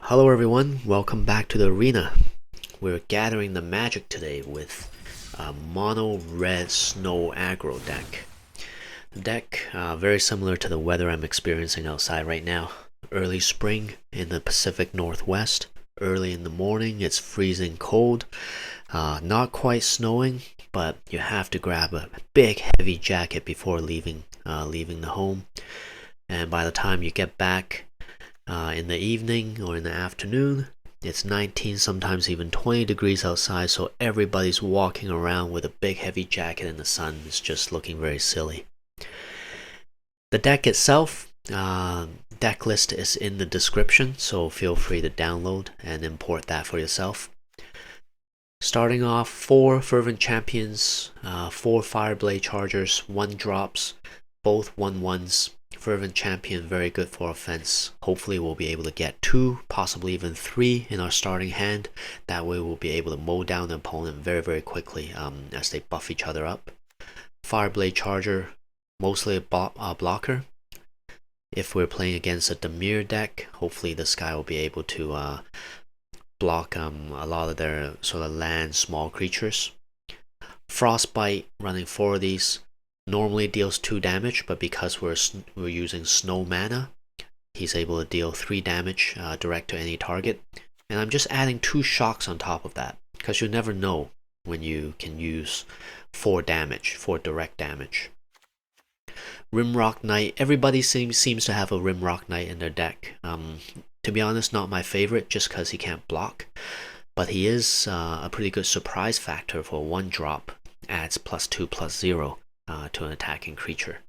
Hello everyone, welcome back to the arena. We're gathering the magic today with a mono red snow aggro deck. The deck very similar to the weather I'm experiencing outside right now. Early spring in the Pacific Northwest. Early in the morning it's freezing cold. Not quite snowing, but you have to grab a big heavy jacket before leaving the home. And by the time you get back in the evening or in the afternoon, it's 19, sometimes even 20 degrees outside, so everybody's walking around with a big heavy jacket in the sun. It's just looking very silly. The deck itself, deck list is in the description, so feel free to download and import that for yourself. Starting off, 4 Fervent Champions, 4 Fireblade Chargers, 1 drops, both 1/1s. Fervent Champion, very good for offense. Hopefully we'll be able to get 2, possibly even 3 in our starting hand. That way we'll be able to mow down the opponent very quickly as they buff each other up. Fireblade Charger, mostly a blocker. If we're playing against a Dimir deck, hopefully this guy will be able to block a lot of their sort of land small creatures. Frostbite, running 4 of these. Normally deals 2 damage, but because we're using snow mana, he's able to deal 3 damage direct to any target. And I'm just adding 2 shocks on top of that, because you never know when you can use 4 direct damage. Rimrock Knight, everybody seems to have a Rimrock Knight in their deck. To be honest, not my favorite, just because he can't block, but he is a pretty good surprise factor for 1 drop, adds +2/+0. To an attacking creature.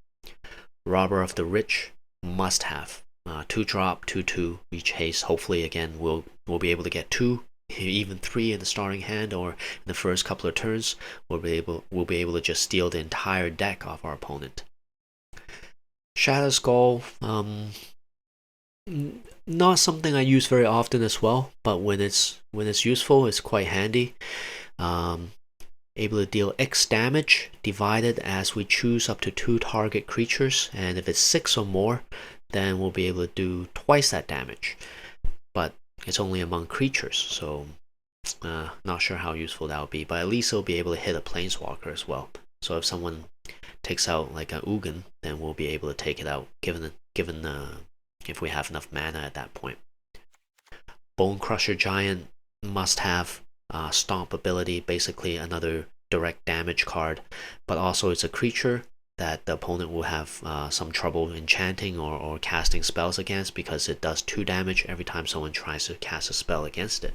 Robber of the Rich, must have. 2 drop, 2/2, reach haste. Hopefully again we'll be able to get 2, even 3 in the starting hand, or in the first couple of turns we'll be able to just steal the entire deck off our opponent. Shatterskull, not something I use very often as well, but when it's useful, it's quite handy. Able to deal X damage divided as we choose up to 2 target creatures, and if it's 6 or more, then we'll be able to do twice that damage, but it's only among creatures, so not sure how useful that will be, but at least it'll be able to hit a planeswalker as well. So if someone takes out like a Ugin, then we'll be able to take it out, given if we have enough mana at that point. Bonecrusher Giant, must have. Stomp ability, basically another direct damage card, but also it's a creature that the opponent will have some trouble enchanting or casting spells against, because it does 2 damage every time someone tries to cast a spell against it.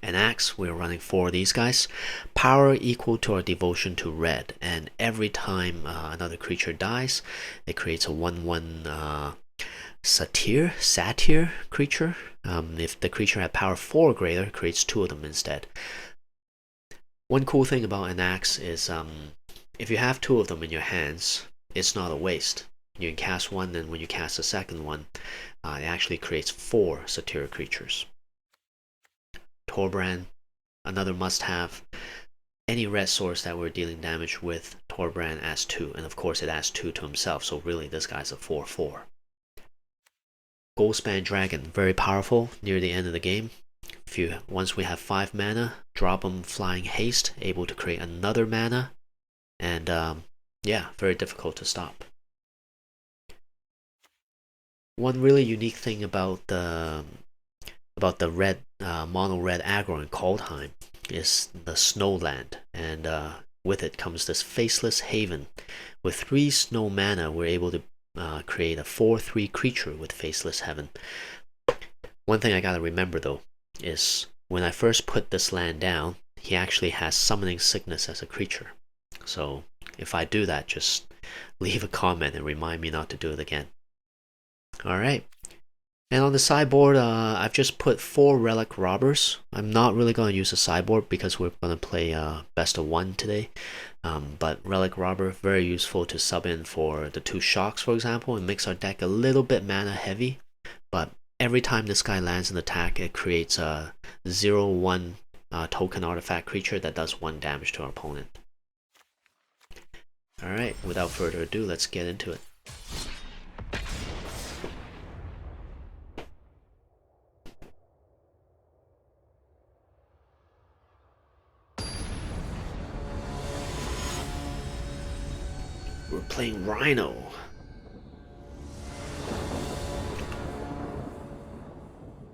Anax, we're running 4 of these guys. Power equal to our devotion to red, and every time another creature dies, it creates a 1/1 satyr creature. If the creature had power 4 or greater, it creates 2 of them instead. One cool thing about Anax is if you have 2 of them in your hands, it's not a waste. You can cast one, and when you cast the second one, it actually creates 4 satyr creatures. Torbran, another must-have. Any red source that we're dealing damage with, Torbran adds 2, and of course it adds 2 to himself, so really this guy's a 4/4. Goldspan Dragon, very powerful near the end of the game. Once we have 5 mana, drop him flying haste, able to create another mana, and yeah, very difficult to stop. One really unique thing about the red mono red aggro in Kaldheim is the snowland, and with it comes this Faceless Haven. With 3 snow mana, we're able to create a 4/3 creature with Faceless Haven. One thing I gotta remember though is when I first put this land down, he actually has Summoning Sickness as a creature. So if I do that, just leave a comment and remind me not to do it again. Alright. And on the sideboard, I've just put 4 Relic Robbers. I'm not really going to use a sideboard because we're going to play best of 1 today. But Relic Robber, very useful to sub in for the 2 shocks, for example. It makes our deck a little bit mana heavy, but every time this guy lands an attack, it creates a 0/1 token artifact creature that does 1 damage to our opponent. Alright, without further ado, let's get into it. playing Rhino.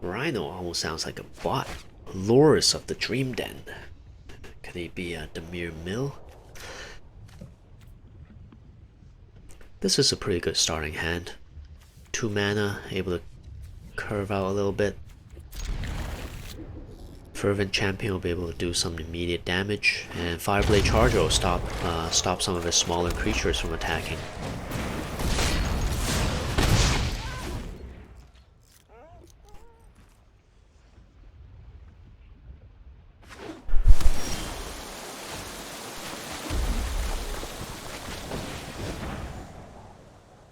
Rhino almost sounds like a bot. Lures of the Dream Den. Could he be a Demir Mill? This is a pretty good starting hand. 2 mana, able to curve out a little bit. Fervent Champion will be able to do some immediate damage, and Fireblade Charger will stop some of his smaller creatures from attacking.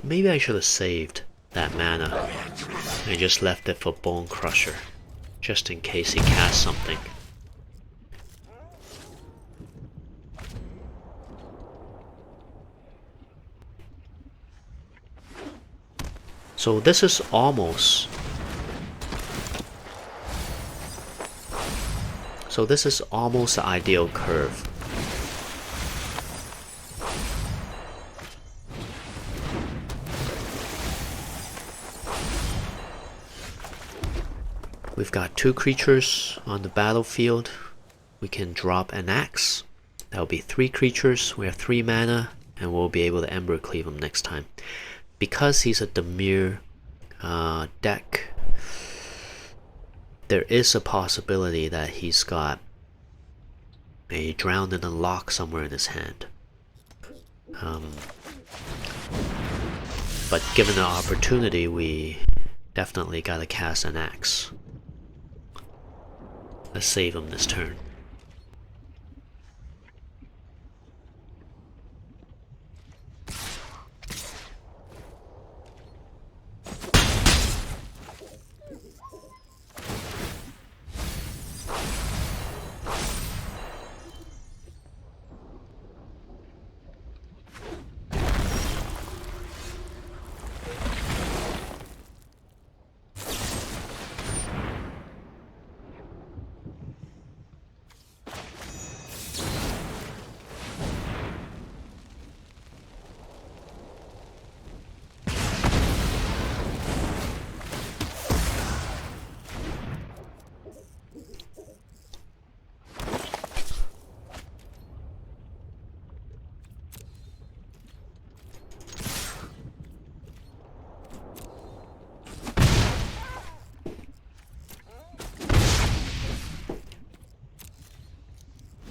Maybe I should have saved that mana and just left it for Bonecrusher, just in case he casts something. So this is almost... the ideal curve. We've got 2 creatures on the battlefield. We can drop Anax. That'll be 3 creatures. We have 3 mana, and we'll be able to Embercleave him next time. Because he's a Demir deck, there is a possibility that he's got a Drowned in a Lock somewhere in his hand. But given the opportunity, we definitely gotta cast an Axe. Let's save him this turn.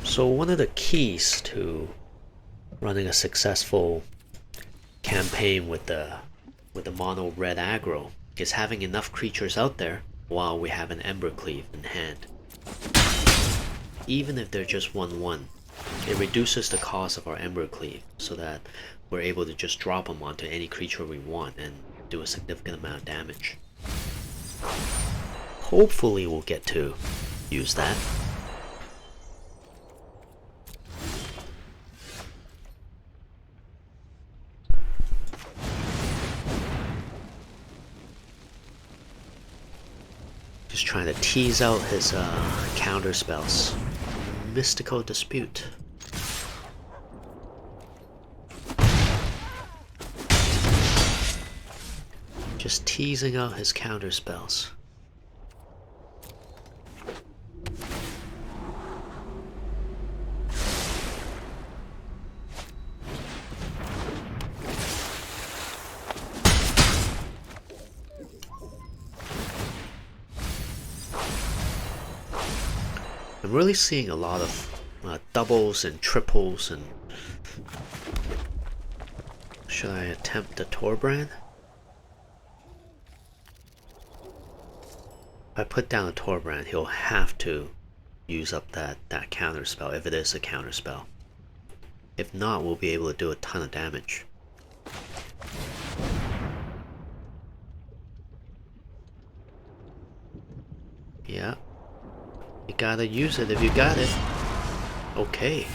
So one of the keys to running a successful campaign with the mono red aggro is having enough creatures out there while we have an Embercleave in hand. Even if they're just 1/1, it reduces the cost of our Embercleave so that we're able to just drop them onto any creature we want and do a significant amount of damage. Hopefully we'll get to use that. Just trying to tease out his counter spells. Mystical Dispute. Just teasing out his counter spells. I'm really seeing a lot of doubles and triples, and should I attempt the Torbran? If I put down a Torbran, he'll have to use up that counter spell, if it is a counter spell. If not, we'll be able to do a ton of damage. Yeah. You gotta use it if you got it. Okay.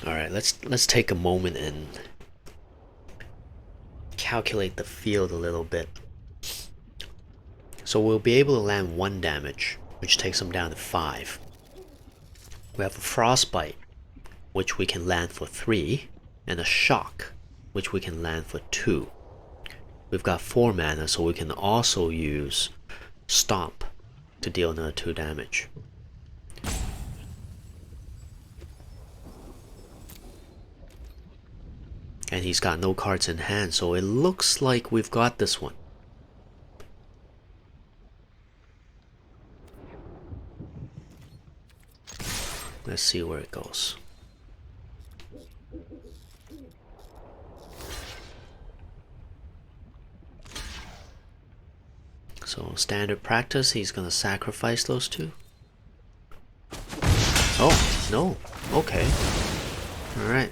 Alright, let's take a moment and calculate the field a little bit. So we'll be able to land 1 damage, which takes him down to 5. We have a Frostbite, which we can land for 3, and a Shock, which we can land for 2. We've got 4 mana, so we can also use Stomp to deal another 2 damage. And he's got no cards in hand, so it looks like we've got this one. Let's see where it goes. So standard practice, he's gonna sacrifice those 2. Oh, no. Okay. Alright.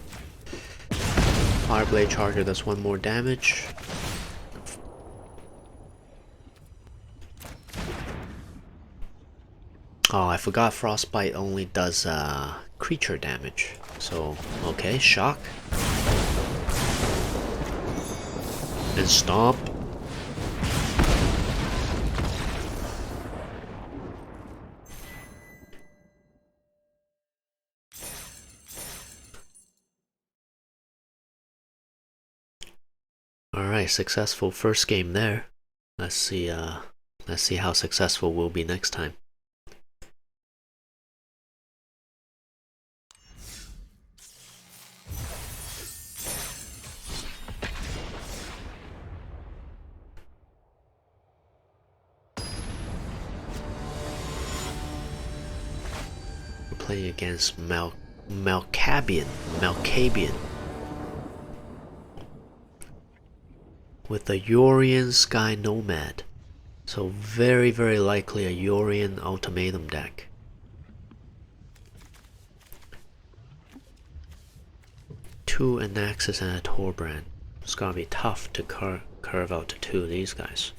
Fireblade Charger does 1 more damage. Oh, I forgot Frostbite only does creature damage. So, okay, Shock. And Stomp. Alright, successful first game there. Let's see how successful we'll be next time. We're playing against Malkabian. With a Yorion Sky Nomad. So very likely a Yorion Ultimatum deck. Two Anaxes and a Torbran. It's gonna be tough to curve out to 2 of these guys.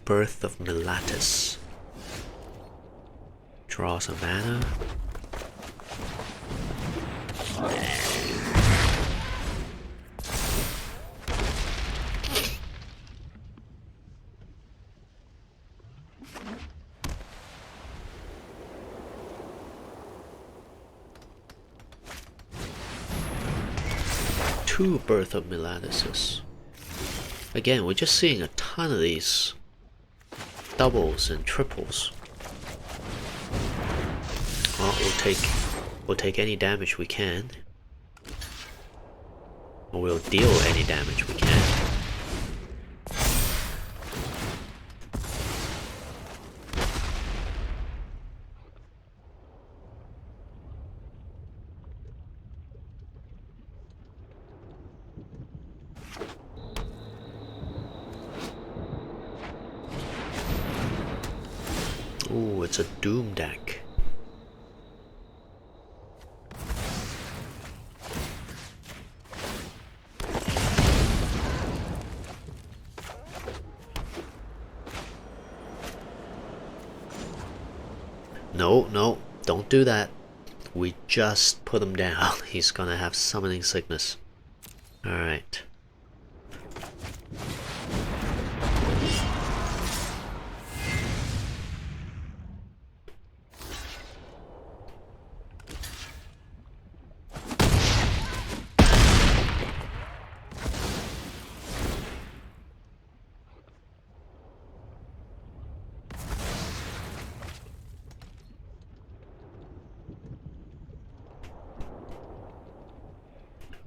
Birth of Melatus. Draw some mana. Two Birth of Melatuses. Again, we're just seeing a ton of these doubles and triples. Well, we'll take any damage we can. Or we'll deal any damage we can. Ooh, it's a Doom deck. No, don't do that. We just put him down. He's gonna have summoning sickness. Alright.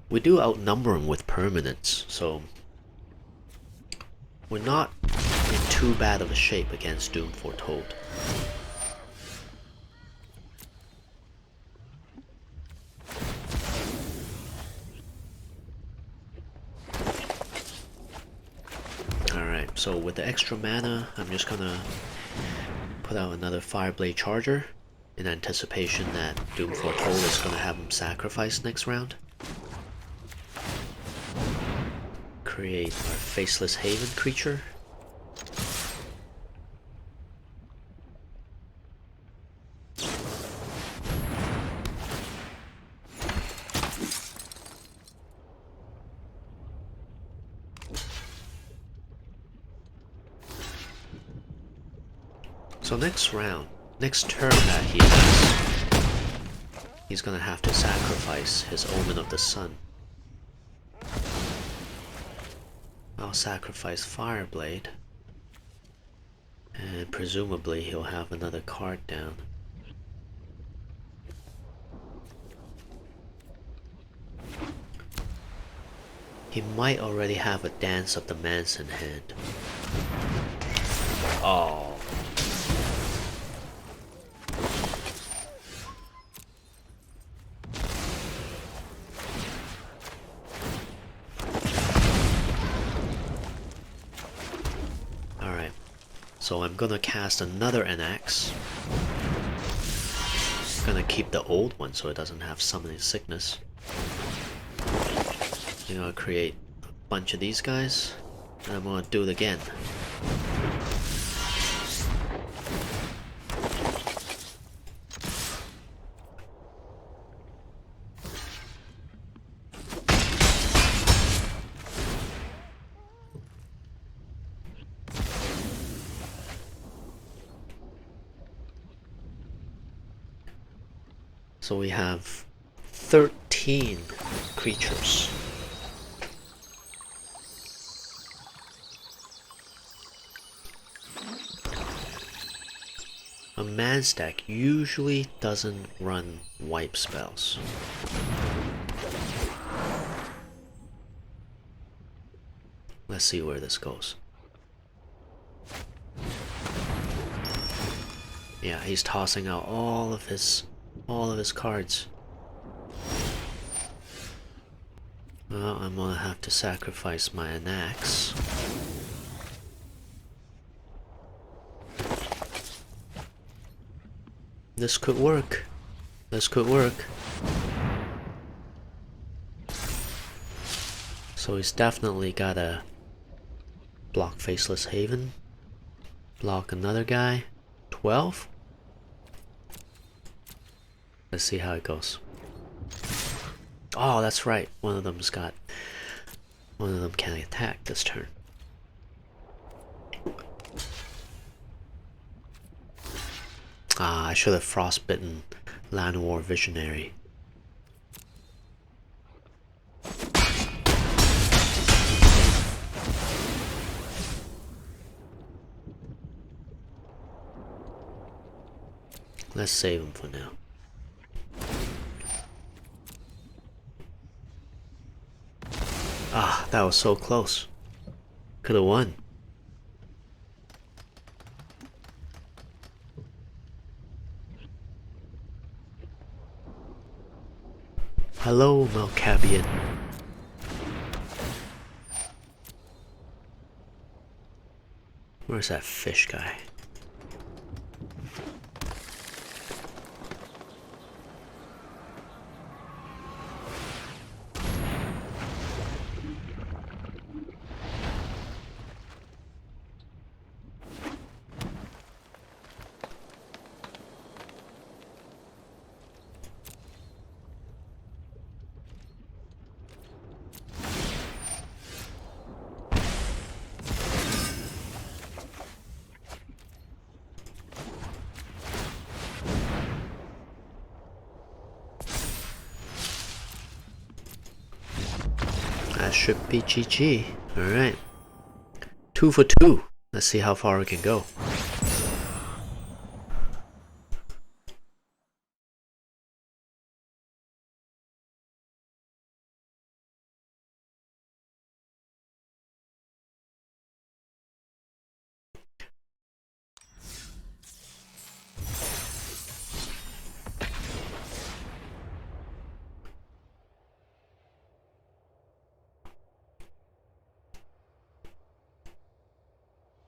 We do outnumber him with permanents, so we're not in too bad of a shape against Doom Foretold. So with the extra mana, I'm just gonna put out another Fireblade Charger in anticipation that Doom Foretold is gonna have him sacrifice next round. Create our Faceless Haven creature. So next turn that he has, he's gonna have to sacrifice his Omen of the Sun. I'll sacrifice Fireblade, and presumably he'll have another card down. He might already have a Dance of the Manse in hand. Oh. So I'm gonna cast another Anax. I'm gonna keep the old one so it doesn't have summoning sickness. I'm gonna create a bunch of these guys, and I'm gonna do it again. So we have 13 creatures. A man stack usually doesn't run wipe spells. Let's see where this goes. Yeah, he's tossing out all of his cards. Well, I'm gonna have to sacrifice my Anax. This could work. This could work. So he's definitely gotta block Faceless Haven. Block another guy. 12? Let's see how it goes. Oh, that's right. One of them can attack this turn. Ah, I should have frostbitten Llanowar Visionary. Let's save him for now. Ah, that was so close. Could have won. Hello, Malkavian. Where's that fish guy? That should be GG. Alright. 2 for 2. Let's see how far we can go.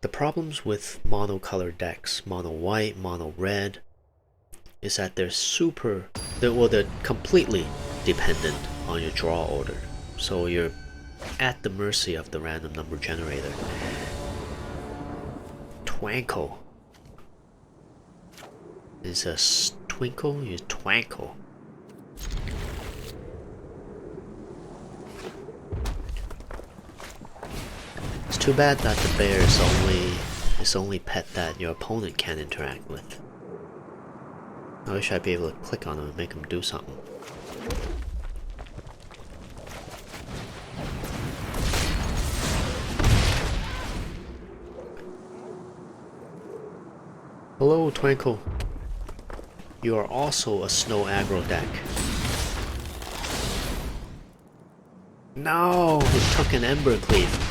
The problems with monocolored decks, mono white, mono red, is that they're completely dependent on your draw order. So you're at the mercy of the random number generator. Twinkle. Is a twinkle? You twinkle. It's too bad that the bear is only pet that your opponent can interact with. I wish I'd be able to click on him and make him do something. Hello, Twinkle. You are also a snow aggro deck. No, it took an Embercleave.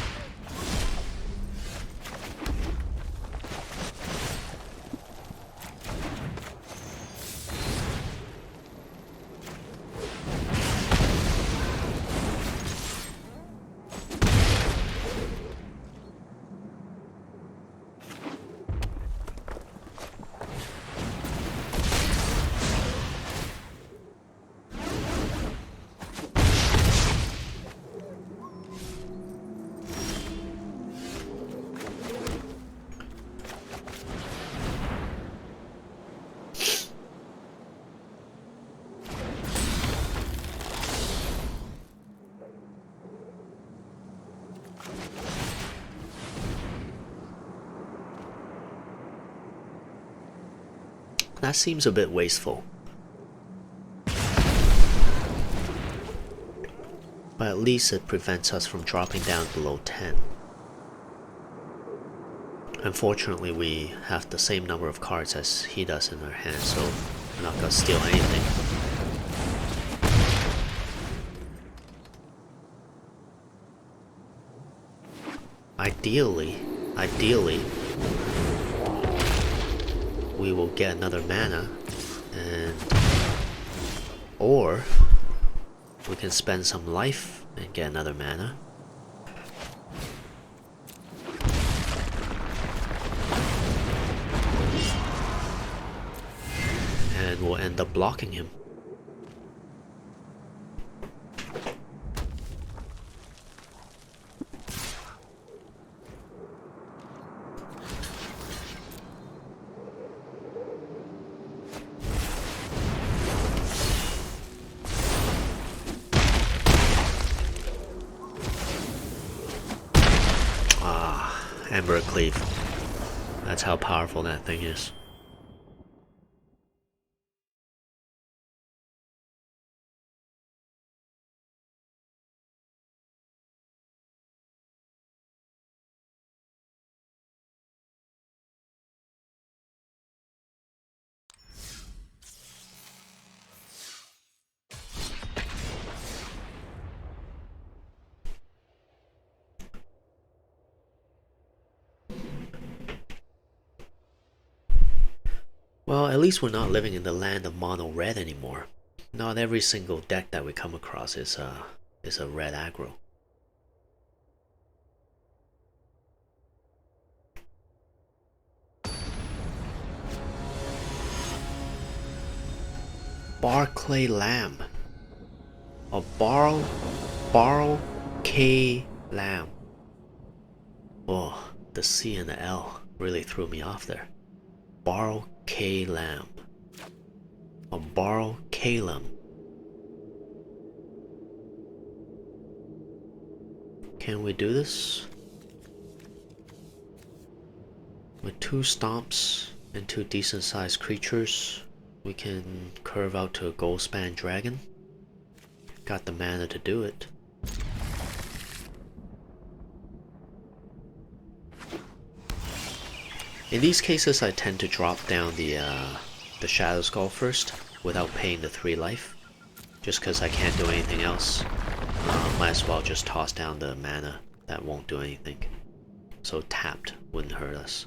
That seems a bit wasteful. But at least it prevents us from dropping down below 10. Unfortunately, we have the same number of cards as he does in our hand, so we're not gonna steal anything. Ideally, we will get another mana, or we can spend some life and get another mana. And we'll end up blocking him. Embercleave. That's how powerful that thing is. Well, at least we're not living in the land of mono red anymore. Not every single deck that we come across is a red aggro. Barclay Lamb. Or Barl K Lamb. Oh, the C and the L really threw me off there. Barl K Lamb. Or Barl Kalem. Can we do this? With 2 stomps and 2 decent sized creatures, we can curve out to a Goldspan Dragon. Got the mana to do it. In these cases, I tend to drop down the Shatterskull first without paying the 3 life, just because I can't do anything else. Might as well just toss down the mana that won't do anything. So tapped wouldn't hurt us.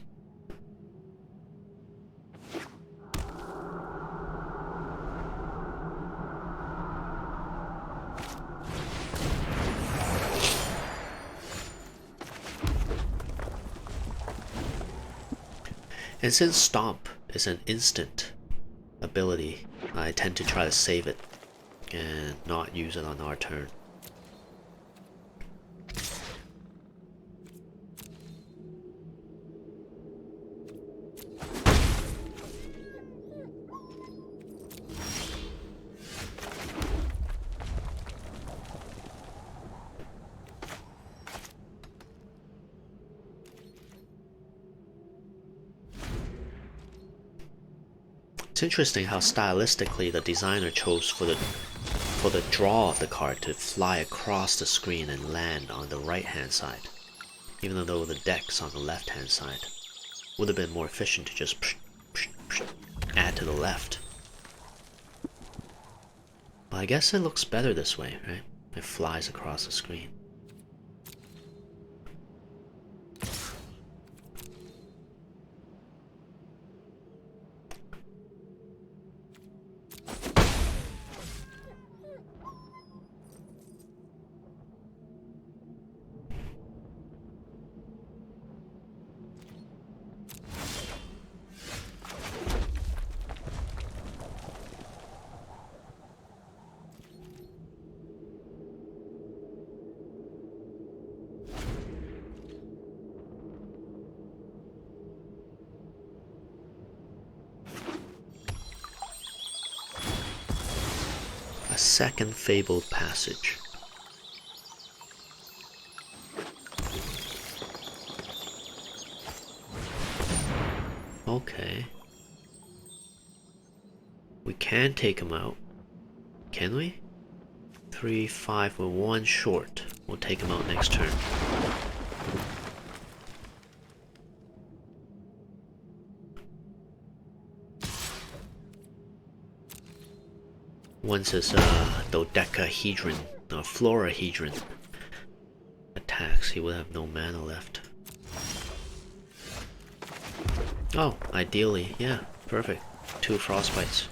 And since Stomp is an instant ability, I tend to try to save it and not use it on our turn. It's interesting how stylistically the designer chose for the draw of the card to fly across the screen and land on the right hand side, even though the deck's on the left hand side. Would have been more efficient to just add to the left. But I guess it looks better this way, right? It flies across the screen. A second fabled passage. Okay. We can take him out. Can we? 3, 5, we're 1 short. We'll take him out next turn. Once his dodecahedron, or florahedron attacks, he will have no mana left. Oh, ideally, yeah, perfect. 2 frostbites.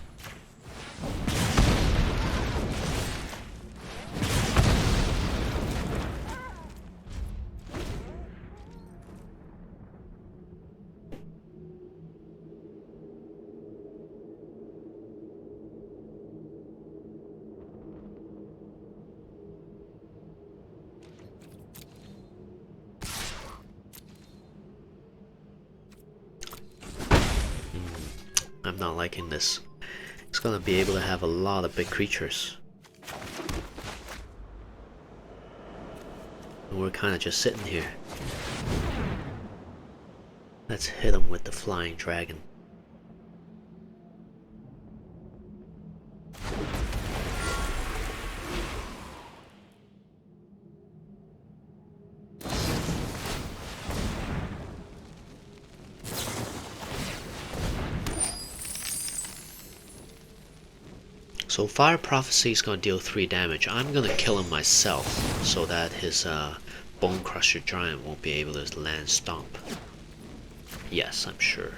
I'm not liking this. It's gonna be able to have a lot of big creatures. And we're kinda just sitting here. Let's hit him with the flying dragon. So Fire Prophecy is going to deal 3 damage. I'm going to kill him myself so that his Bonecrusher Giant won't be able to land Stomp. Yes, I'm sure.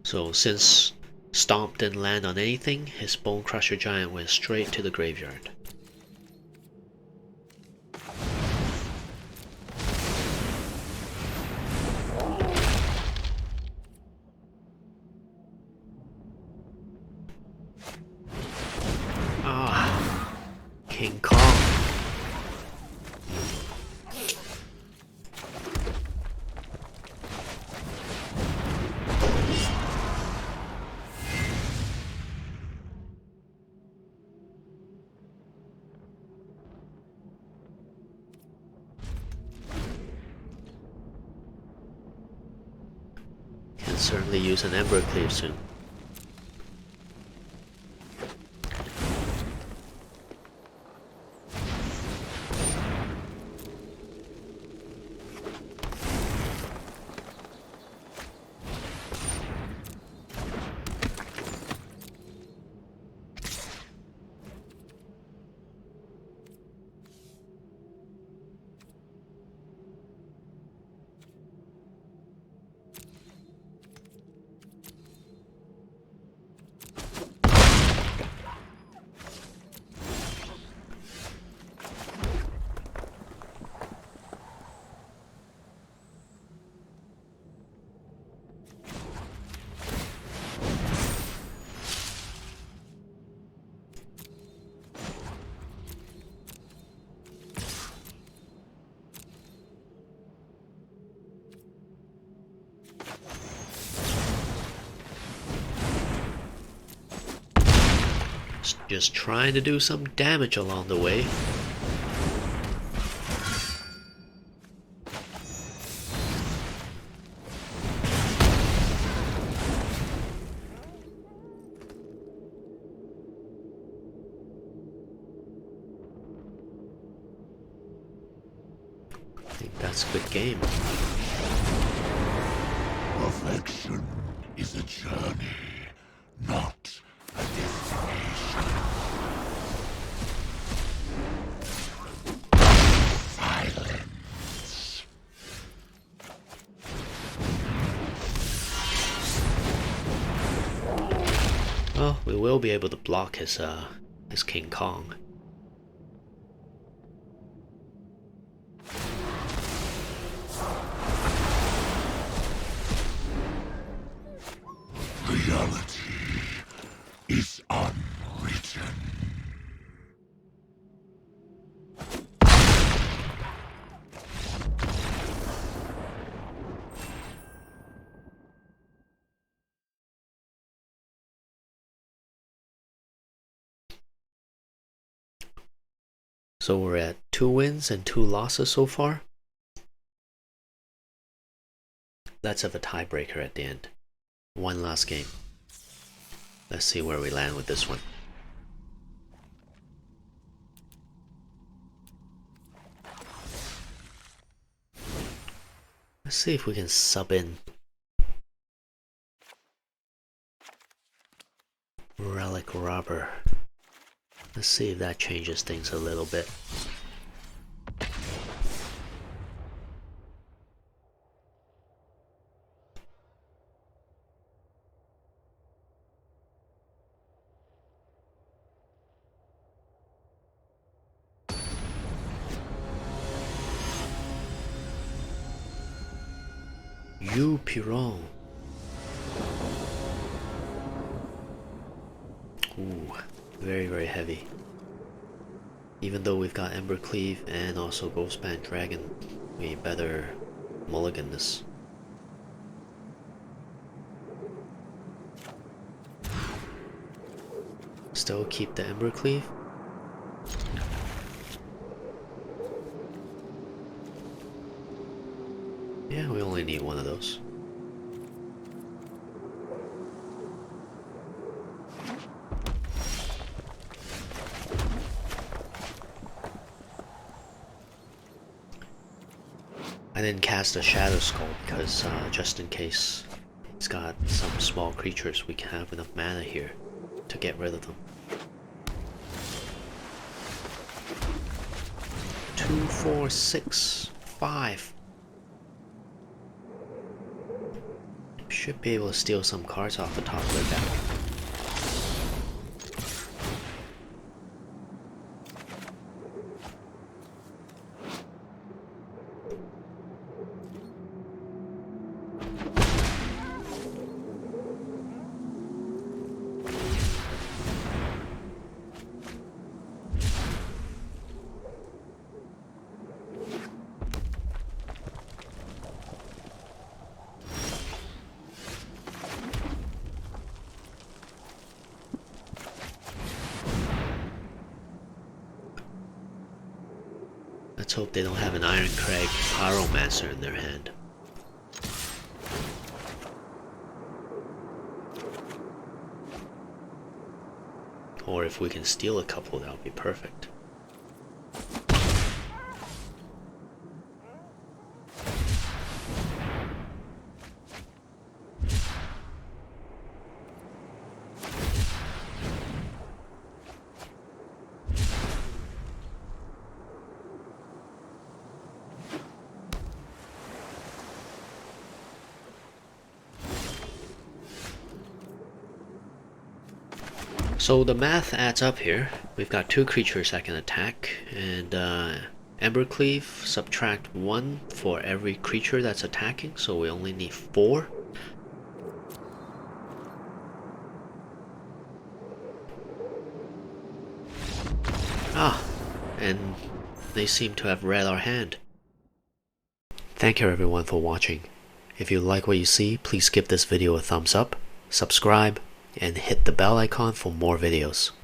So since Stomp didn't land on anything, his Bonecrusher Giant went straight to the graveyard. Ah, King Kong. Certainly use an Embercleave soon. Just trying to do some damage along the way. I think that's a good game. Perfection is a journey, not a destination. Silence. Well, we will be able to block his King Kong. Reality is unwritten. So we're at 2 wins and 2 losses so far. Let's have a tiebreaker at the end. One last game. Let's see where we land with this one. Let's see if we can sub in Relic Robber. Let's see if that changes things a little bit. You Piron. Ooh, very, very heavy. Even though we've got Embercleave and also Goldspan Dragon, we better mulligan this. Still keep the Embercleave. Yeah, we only need one of those. I didn't cast a Shatterskull because just in case he's got some small creatures, we can have enough mana here to get rid of them. 2, 4, 6, 5. Should be able to steal some cards off the top of the deck. Let's hope they don't have an Iron Crag Pyromancer in their hand. Or if we can steal a couple, that would be perfect. So the math adds up here. We've got 2 creatures that can attack, and Embercleave, subtract 1 for every creature that's attacking, so we only need 4. Ah, and they seem to have read our hand. Thank you everyone for watching. If you like what you see, please give this video a thumbs up, subscribe, and hit the bell icon for more videos.